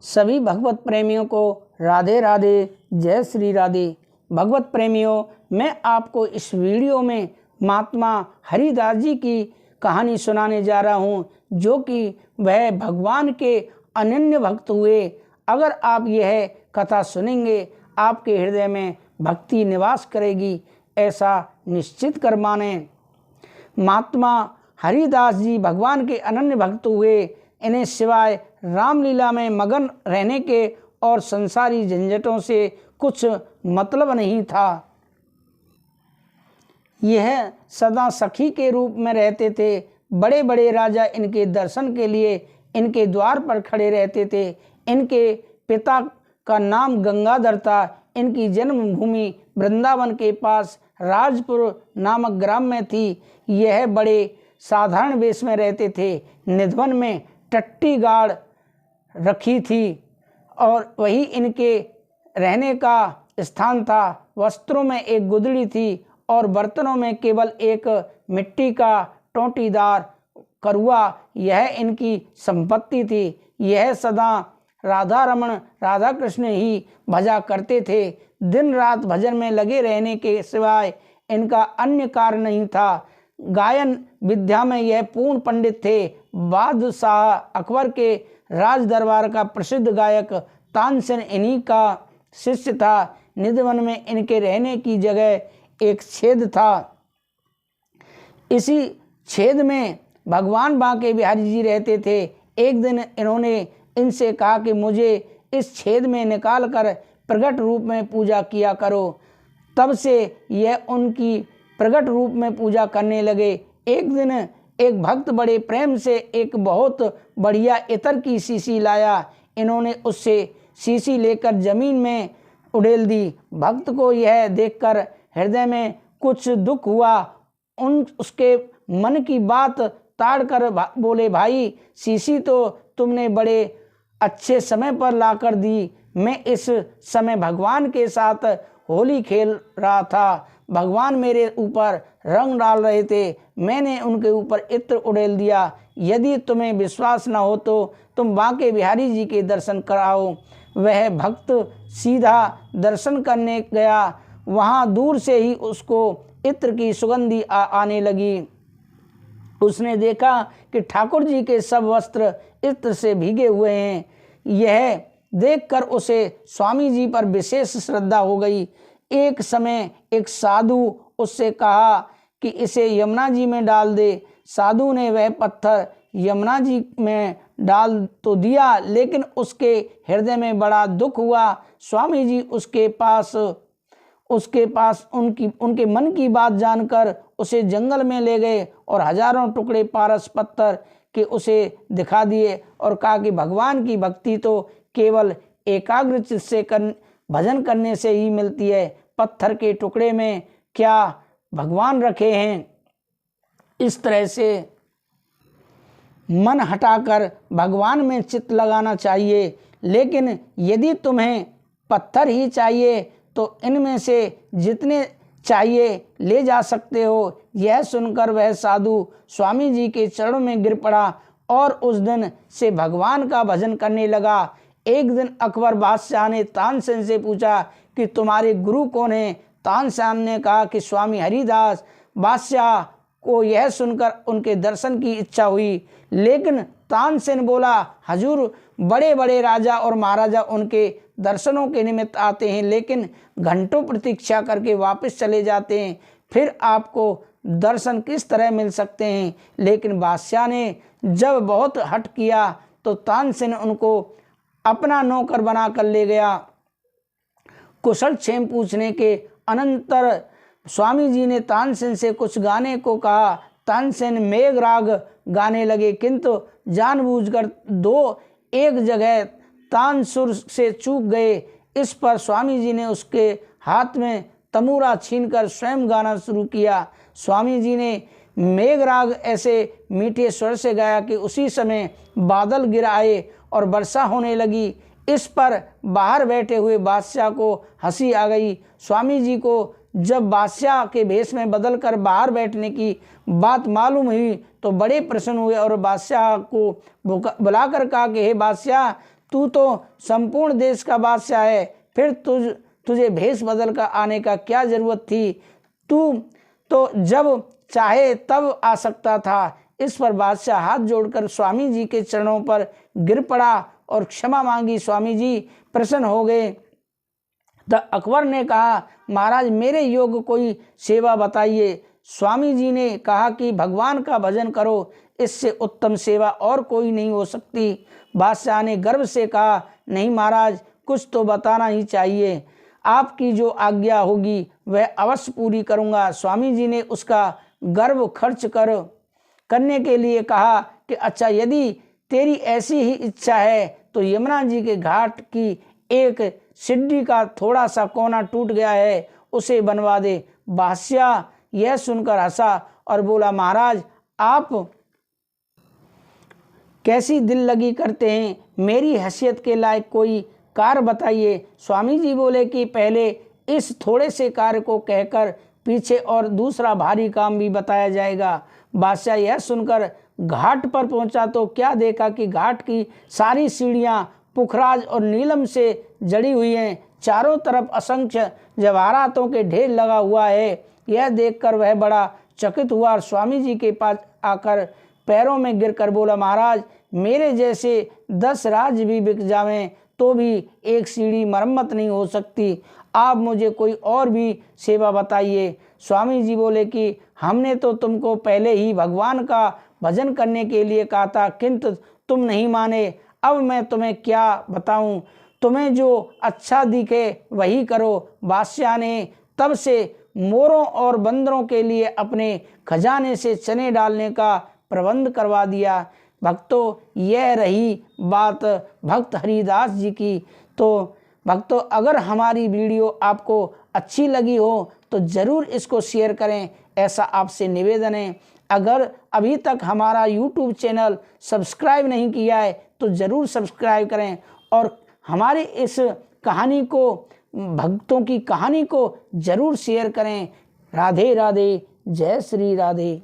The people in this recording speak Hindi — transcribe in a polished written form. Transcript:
सभी भगवत प्रेमियों को राधे राधे, जय श्री राधे। भगवत प्रेमियों, मैं आपको इस वीडियो में महात्मा हरिदास जी की कहानी सुनाने जा रहा हूँ, जो कि वह भगवान के अनन्य भक्त हुए। अगर आप यह कथा सुनेंगे, आपके हृदय में भक्ति निवास करेगी, ऐसा निश्चित कर माने। महात्मा हरिदास जी भगवान के अनन्य भक्त हुए। इन्हें सिवाय रामलीला में मगन रहने के और संसारी झंझटों से कुछ मतलब नहीं था। यह सदा सखी के रूप में रहते थे। बड़े बड़े राजा इनके दर्शन के लिए इनके द्वार पर खड़े रहते थे। इनके पिता का नाम गंगाधर था। इनकी जन्मभूमि वृंदावन के पास राजपुर नामक ग्राम में थी। यह बड़े साधारण वेश में रहते थे। निधवन में टट्टी गाड़ रखी थी और वही इनके रहने का स्थान था। वस्त्रों में एक गुदड़ी थी और बर्तनों में केवल एक मिट्टी का टोंटीदार करुआ, यह इनकी संपत्ति थी। यह सदा राधा रमण राधा कृष्ण ही भजा करते थे। दिन रात भजन में लगे रहने के सिवाय इनका अन्य कार्य नहीं था। गायन विद्या में यह पूर्ण पंडित थे। बादशाह अकबर के राज दरबार का प्रसिद्ध गायक तानसेन इन्हीं का शिष्य था। निधवन में इनके रहने की जगह एक छेद था। इसी छेद में भगवान बांके बिहारी जी रहते थे। एक दिन इन्होंने इनसे कहा कि मुझे इस छेद में निकाल कर प्रकट रूप में पूजा किया करो। तब से यह उनकी प्रकट रूप में पूजा करने लगे। एक दिन एक भक्त बड़े प्रेम से एक बहुत बढ़िया इत्र की शीशी लाया। इन्होंने उससे शीशी लेकर जमीन में उड़ेल दी। भक्त को यह देखकर हृदय में कुछ दुख हुआ। उसके मन की बात ताड़ कर बोले, भाई शीशी तो तुमने बड़े अच्छे समय पर लाकर दी। मैं इस समय भगवान के साथ होली खेल रहा था। भगवान मेरे ऊपर रंग डाल रहे थे। मैंने उनके ऊपर इत्र उड़ेल दिया। यदि तुम्हें विश्वास न हो तो तुम बांके बिहारी जी के दर्शन कराओ। वह भक्त सीधा दर्शन करने गया। वहाँ दूर से ही उसको इत्र की सुगंधी आने लगी। उसने देखा कि ठाकुर जी के सब वस्त्र इत्र से भीगे हुए हैं। यह देखकर उसे स्वामी जी पर विशेष श्रद्धा हो गई। एक समय एक साधु उससे कहा कि इसे यमुना जी में डाल दे। साधु ने वह पत्थर यमुना जी में डाल तो दिया, लेकिन उसके हृदय में बड़ा दुख हुआ। स्वामी जी उसके पास उनके मन की बात जानकर उसे जंगल में ले गए और हजारों टुकड़े पारस पत्थर के उसे दिखा दिए और कहा कि भगवान की भक्ति तो केवल एकाग्र चित्त से भजन करने से ही मिलती है। पत्थर के टुकड़े में क्या भगवान रखे हैं। इस तरह से मन हटाकर भगवान में चित्त लगाना चाहिए। लेकिन यदि तुम्हें पत्थर ही चाहिए तो इनमें से जितने चाहिए ले जा सकते हो। यह सुनकर वह साधु स्वामी जी के चरणों में गिर पड़ा और उस दिन से भगवान का भजन करने लगा। एक दिन अकबर बादशाह ने तानसेन से पूछा कि तुम्हारे गुरु कौन है। तानसेन ने कहा कि स्वामी हरिदास। बादशाह को यह सुनकर उनके दर्शन की इच्छा हुई, लेकिन तानसेन बोला, हजूर बड़े बड़े राजा और महाराजा उनके दर्शनों के निमित्त आते हैं, लेकिन घंटों प्रतीक्षा करके वापस चले जाते हैं। फिर आपको दर्शन किस तरह मिल सकते हैं। लेकिन बादशाह ने जब बहुत हठ किया तो तानसेन उनको अपना नौकर बनाकर ले गया। कुशल क्षेम पूछने के अनंतर स्वामी जी ने तानसेन से कुछ गाने को कहा। तानसेन मेघ राग गाने लगे, किंतु जानबूझकर एक जगह तान सुर से चूक गए। इस पर स्वामी जी ने उसके हाथ में तमूरा छीनकर स्वयं गाना शुरू किया। स्वामी जी ने मेघराग ऐसे मीठे स्वर से गाया कि उसी समय बादल गिर आए और वर्षा होने लगी। इस पर बाहर बैठे हुए बादशाह को हंसी आ गई। स्वामी जी को जब बादशाह के भेष में बदलकर बाहर बैठने की बात मालूम हुई तो बड़े प्रसन्न हुए और बादशाह को बुलाकर कहा कि हे बादशाह, तू तो संपूर्ण देश का बादशाह है, फिर तुझे भेष बदल कर आने का क्या जरूरत थी? तू तो जब चाहे तब आ सकता था। इस पर बादशाह हाथ जोड़कर स्वामी जी के चरणों पर गिर पड़ा और क्षमा मांगी। स्वामी जी प्रसन्न हो गए। तो अकबर ने कहा, महाराज मेरे योग्य कोई सेवा बताइए। स्वामी जी ने कहा कि भगवान का भजन करो, इससे उत्तम सेवा और कोई नहीं हो सकती। बादशाह ने गर्व से कहा, नहीं महाराज, कुछ तो बताना ही चाहिए। आपकी जो आज्ञा होगी वह अवश्य पूरी करूंगा। स्वामी जी ने उसका गर्व खर्च करने के लिए कहा कि अच्छा, यदि तेरी ऐसी ही इच्छा है तो यमुना जी के घाट की एक सीढ़ी का थोड़ा सा कोना टूट गया है, उसे बनवा दे। बादशाह यह सुनकर हंसा और बोला, महाराज आप कैसी दिल लगी करते हैं, मेरी हैसियत के लायक कोई कार्य बताइए। स्वामी जी बोले कि पहले इस थोड़े से कार्य को कहकर पीछे और दूसरा भारी काम भी बताया जाएगा। बादशाह यह सुनकर घाट पर पहुंचा तो क्या देखा कि घाट की सारी सीढ़ियां पुखराज और नीलम से जड़ी हुई हैं। चारों तरफ असंख्य जवाहरातों के ढेर लगा हुआ है। यह देखकर वह बड़ा चकित हुआ और स्वामी जी के पास आकर पैरों में गिरकर बोला, महाराज मेरे जैसे 10 राज्य भी बिक जावें तो भी एक सीढ़ी मरम्मत नहीं हो सकती। आप मुझे कोई और भी सेवा बताइए। स्वामी जी बोले कि हमने तो तुमको पहले ही भगवान का भजन करने के लिए कहा था, किंतु तुम नहीं माने। अब मैं तुम्हें क्या बताऊं, तुम्हें जो अच्छा दिखे वही करो। बादशाह ने तब से मोरों और बंदरों के लिए अपने खजाने से चने डालने का प्रबंध करवा दिया। भक्तों, यह रही बात भक्त हरिदास जी की। तो भक्तों, अगर हमारी वीडियो आपको अच्छी लगी हो तो ज़रूर इसको शेयर करें, ऐसा आपसे निवेदन है। अगर अभी तक हमारा YouTube चैनल सब्सक्राइब नहीं किया है तो ज़रूर सब्सक्राइब करें और हमारे इस कहानी को, भक्तों की कहानी को ज़रूर शेयर करें। राधे राधे, जय श्री राधे।